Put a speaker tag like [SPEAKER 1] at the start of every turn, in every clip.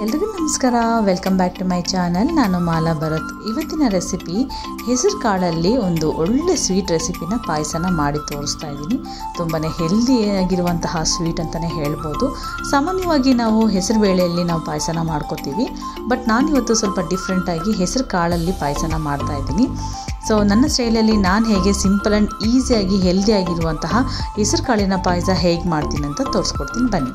[SPEAKER 1] ಎಲ್ರಿಗೂ ನಮಸ್ಕಾರ. Welcome back to my channel. ನಾನು ಮಾಲಾ ಭರತ್. ಇವತ್ತಿನ ರೆಸಿಪಿ ಹೆಸರು ಕಾಳಲ್ಲಿ ಒಂದು ಒಳ್ಳೆ ಸ್ವೀಟ್ ರೆಸಿಪಿನ ಪಾಯಸನ ಮಾಡಿ ತೋರಿಸ್ತಾ ಇದ್ದೀನಿ. ತುಂಬಾ ಹೆಲ್ದಿಯಾಗಿರುವಂತಹ ಸ್ವೀಟ್ ಅಂತಲೇ ಹೇಳ್ಬೋದು. ಸಾಮಾನ್ಯವಾಗಿ ನಾವು ಹೆಸರು ಬೇಳೆಯಲ್ಲಿ ನಾವು ಪಾಯಸನ ಮಾಡ್ಕೋತೀವಿ, ಬಟ್ ನಾನಿವತ್ತು ಸ್ವಲ್ಪ ಡಿಫ್ರೆಂಟಾಗಿ ಹೆಸರು ಕಾಳಲ್ಲಿ ಪಾಯಸನ ಮಾಡ್ತಾಯಿದ್ದೀನಿ. ಸೊ ನನ್ನ ಸ್ಟೈಲಲ್ಲಿ ನಾನು ಹೇಗೆ ಸಿಂಪಲ್ ಆ್ಯಂಡ್ ಈಸಿಯಾಗಿ ಹೆಲ್ದಿಯಾಗಿರುವಂತಹ ಹೆಸರು ಕಾಳಿನ ಪಾಯಸ ಹೇಗೆ ಮಾಡ್ತೀನಿ ಅಂತ ತೋರಿಸ್ಕೊಡ್ತೀನಿ, ಬನ್ನಿ.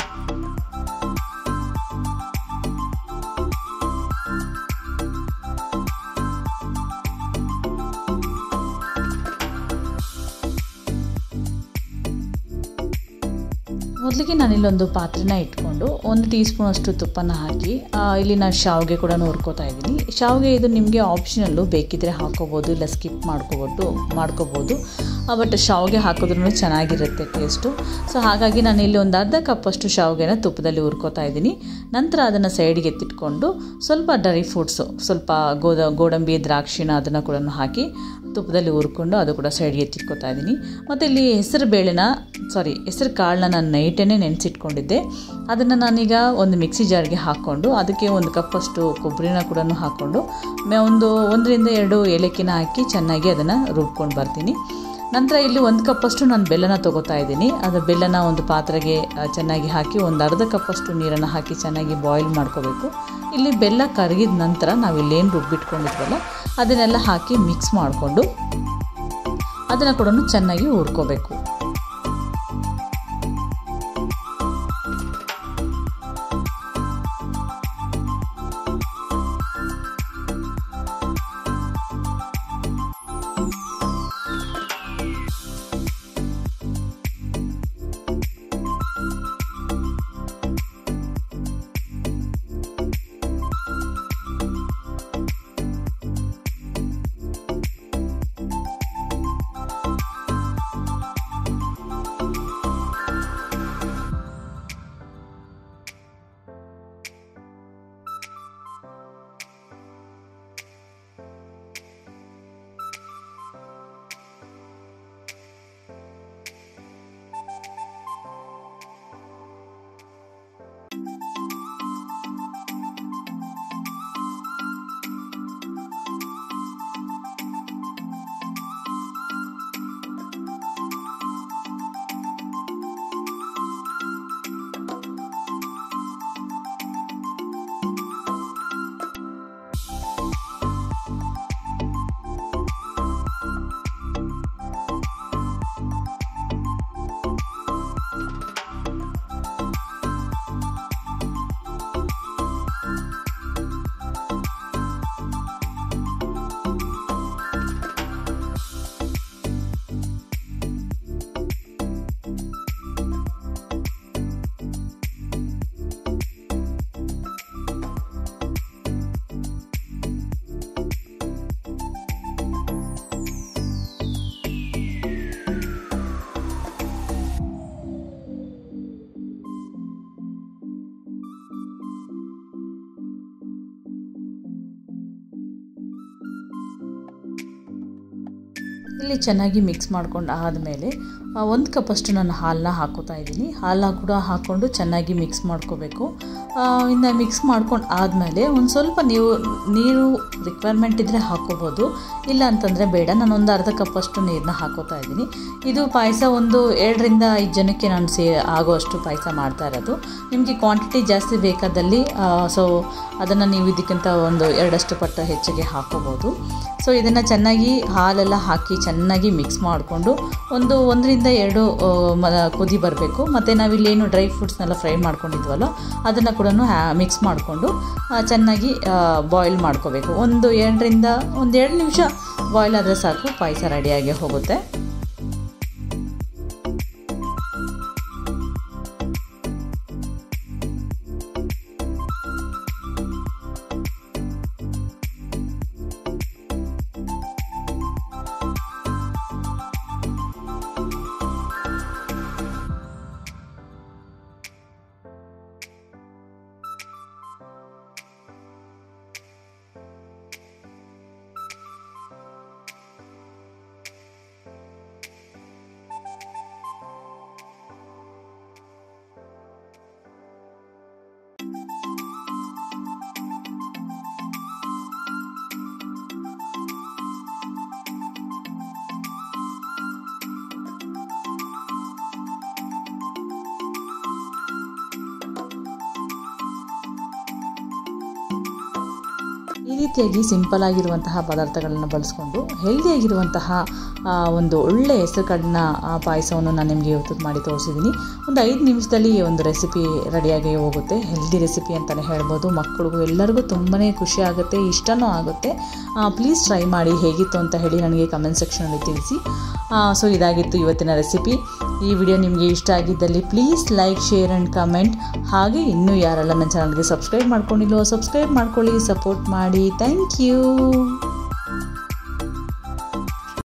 [SPEAKER 1] ಮೊದಲಿಗೆ ನಾನಿಲ್ಲೊಂದು ಪಾತ್ರೆನ ಇಟ್ಕೊಂಡು 1 ಟೀ ಸ್ಪೂನ್ ಅಷ್ಟು ತುಪ್ಪನ ಹಾಕಿ ಇಲ್ಲಿ ನಾನು ಶಾವಿಗೆ ಕೂಡ ಹುರ್ಕೋತಾ ಇದ್ದೀನಿ. ಶಾವಿಗೆ ಇದು ನಿಮಗೆ ಆಪ್ಷನಲ್ಲು, ಬೇಕಿದ್ದರೆ ಹಾಕೋಬೋದು, ಇಲ್ಲ ಸ್ಕಿಪ್ ಮಾಡ್ಕೋಬೋದು. ಬಟ್ ಶಾವಿಗೆ ಹಾಕಿದ್ರೂ ಚೆನ್ನಾಗಿರುತ್ತೆ ಟೇಸ್ಟು. ಸೊ ಹಾಗಾಗಿ ನಾನು ಇಲ್ಲಿ ಒಂದು ಅರ್ಧ ಕಪ್ಪಷ್ಟು ಶಾವಿಗೆನ ತುಪ್ಪದಲ್ಲಿ ಹುರ್ಕೋತಾ ಇದ್ದೀನಿ. ನಂತರ ಅದನ್ನು ಸೈಡಿಗೆ ಎತ್ತಿಟ್ಕೊಂಡು ಸ್ವಲ್ಪ ಡ್ರೈ ಫ್ರೂಟ್ಸು, ಸ್ವಲ್ಪ ಗೋಡಂಬಿ, ದ್ರಾಕ್ಷಿನ ಅದನ್ನು ಕೂಡ ಹಾಕಿ ತುಪ್ಪದಲ್ಲಿ ಹುರ್ಕೊಂಡು ಅದು ಕೂಡ ಸೈಡ್ಗೆ ಎತ್ತಿಟ್ಕೊತಾ ಇದ್ದೀನಿ. ಮತ್ತು ಇಲ್ಲಿ ಹೆಸರು ಕಾಳನ್ನ ನಾನು ನೈಟೇ ನೆನೆಸಿಟ್ಕೊಂಡಿದ್ದೆ. ಅದನ್ನು ನಾನೀಗ ಒಂದು ಮಿಕ್ಸಿ ಜಾರ್ಗೆ ಹಾಕ್ಕೊಂಡು ಅದಕ್ಕೆ 1 ಕಪ್ಪಷ್ಟು ಕೊಬ್ಬರಿನ ಕೂಡ ಹಾಕ್ಕೊಂಡು 1 ರಿಂದ 2 ಏಲಕ್ಕಿನ ಹಾಕಿ ಚೆನ್ನಾಗಿ ಅದನ್ನು ರುಬ್ಕೊಂಡು ಬರ್ತೀನಿ. ನಂತರ ಇಲ್ಲಿ 1 ಕಪ್ಪಷ್ಟು ನಾನು ಬೆಲ್ಲನ ತೊಗೋತಾ ಇದ್ದೀನಿ. ಅದು ಬೆಲ್ಲನ ಒಂದು ಪಾತ್ರೆಗೆ ಚೆನ್ನಾಗಿ ಹಾಕಿ ಒಂದು ಅರ್ಧ ಕಪ್ಪಷ್ಟು ನೀರನ್ನು ಹಾಕಿ ಚೆನ್ನಾಗಿ ಬಾಯ್ಲ್ ಮಾಡ್ಕೋಬೇಕು. ಇಲ್ಲಿ ಬೆಲ್ಲ ಕರಗಿದ ನಂತರ ನಾವಿಲ್ಲೇನು ರುಬ್ಬಿಟ್ಕೊಂಡಿದ್ವಲ್ಲ ಅದನ್ನೆಲ್ಲ ಹಾಕಿ ಮಿಕ್ಸ್ ಮಾಡಿಕೊಂಡು ಅದನ್ನು ಕೂಡ ಚೆನ್ನಾಗಿ ಹುರ್ಕೋಬೇಕು. ಇಲ್ಲಿ ಚೆನ್ನಾಗಿ ಮಿಕ್ಸ್ ಮಾಡ್ಕೊಂಡು ಆದಮೇಲೆ 1 ಕಪ್ಪಷ್ಟು ನಾನು ಹಾಲನ್ನ ಹಾಕೋತಾ ಇದ್ದೀನಿ. ಹಾಲನ್ನ ಕೂಡ ಹಾಕ್ಕೊಂಡು ಚೆನ್ನಾಗಿ ಮಿಕ್ಸ್ ಮಾಡ್ಕೋಬೇಕು. ಇನ್ನು ಮಿಕ್ಸ್ ಮಾಡ್ಕೊಂಡು ಆದಮೇಲೆ ಒಂದು ಸ್ವಲ್ಪ ನೀರು ರಿಕ್ವೈರ್ಮೆಂಟ್ ಇದ್ದರೆ ಹಾಕೋಬೋದು, ಇಲ್ಲ ಅಂತಂದರೆ ಬೇಡ. ನಾನು ಒಂದು ಅರ್ಧ ಕಪ್ಪಷ್ಟು ನೀರನ್ನ ಹಾಕೋತಾ ಇದ್ದೀನಿ. ಇದು ಪಾಯಸ 2 ರಿಂದ 5 ಜನಕ್ಕೆ ನಾನು ಆಗೋಷ್ಟು ಪಾಯಸ ಮಾಡ್ತಾ ಇರೋದು. ನಿಮಗೆ ಕ್ವಾಂಟಿಟಿ ಜಾಸ್ತಿ ಬೇಕಾದಲ್ಲಿ ಸೊ ಅದನ್ನು ನೀವು ಇದಕ್ಕಿಂತ 2 ಪಟ್ಟು ಹೆಚ್ಚಿಗೆ ಹಾಕೋಬೋದು. ಸೊ ಇದನ್ನು ಚೆನ್ನಾಗಿ ಹಾಲೆಲ್ಲ ಹಾಕಿ ಚೆನ್ನಾಗಿ ಮಿಕ್ಸ್ ಮಾಡಿಕೊಂಡು 1 ರಿಂದ 2 ಕುದಿ ಬರಬೇಕು. ಮತ್ತು ನಾವಿಲ್ಲೇನು ಡ್ರೈ ಫ್ರೂಟ್ಸ್ನೆಲ್ಲ ಫ್ರೈ ಮಾಡ್ಕೊಂಡಿದ್ವಲ್ಲ ಅದನ್ನು ಕೂಡ ಮಿಕ್ಸ್ ಮಾಡಿಕೊಂಡು ಚೆನ್ನಾಗಿ ಬಾಯ್ಲ್ ಮಾಡ್ಕೋಬೇಕು. 2 ರಿಂದ 2 ನಿಮಿಷ ಬಾಯ್ಲ್ ಆದರೆ ಸಾಕು, ಪಾಯಸ ರೆಡಿಯಾಗಿ ಹೋಗುತ್ತೆ. ರೀತಿಯಾಗಿ ಸಿಂಪಲ್ ಆಗಿರುವಂತಹ ಪದಾರ್ಥಗಳನ್ನು ಬಳಸ್ಕೊಂಡು ಹೆಲ್ದಿಯಾಗಿರುವಂತಹ ಒಂದು ಒಳ್ಳೆಯ ಹೆಸರುಕಾಳಿನ ಪಾಯಸವನ್ನು ನಾನು ನಿಮಗೆ ಇವತ್ತು ಮಾಡಿ ತೋರಿಸಿದ್ದೀನಿ. ಒಂದು 5 ನಿಮಿಷದಲ್ಲಿ ಒಂದು ರೆಸಿಪಿ ರೆಡಿಯಾಗಿ ಹೋಗುತ್ತೆ. ಹೆಲ್ದಿ ರೆಸಿಪಿ ಅಂತಲೇ ಹೇಳ್ಬೋದು. ಮಕ್ಕಳಿಗೂ ಎಲ್ಲರಿಗೂ ತುಂಬಾ ಖುಷಿ ಆಗುತ್ತೆ, ಇಷ್ಟನೂ ಆಗುತ್ತೆ. ಪ್ಲೀಸ್ ಟ್ರೈ ಮಾಡಿ, ಹೇಗಿತ್ತು ಅಂತ ಹೇಳಿ ನನಗೆ ಕಮೆಂಟ್ ಸೆಕ್ಷನಲ್ಲಿ ತಿಳಿಸಿ. ಸೊ ಇದಾಗಿತ್ತು ಇವತ್ತಿನ ರೆಸಿಪಿ. ಈ ವಿಡಿಯೋ ನಿಮಗೆ ಇಷ್ಟ ಆಗಿದ್ದಲ್ಲಿ please like, share and comment. ಹಾಗೆ ಇನ್ನೂ ಯಾರೆಲ್ಲ ನನ್ನ ಚಾನಲ್ಗೆ ಸಬ್ಸ್ಕ್ರೈಬ್ ಮಾಡ್ಕೊಂಡಿಲ್ವೋ ಸಬ್ಸ್ಕ್ರೈಬ್ ಮಾಡ್ಕೊಳ್ಳಿ, ಸಪೋರ್ಟ್ ಮಾಡಿ. Thank you.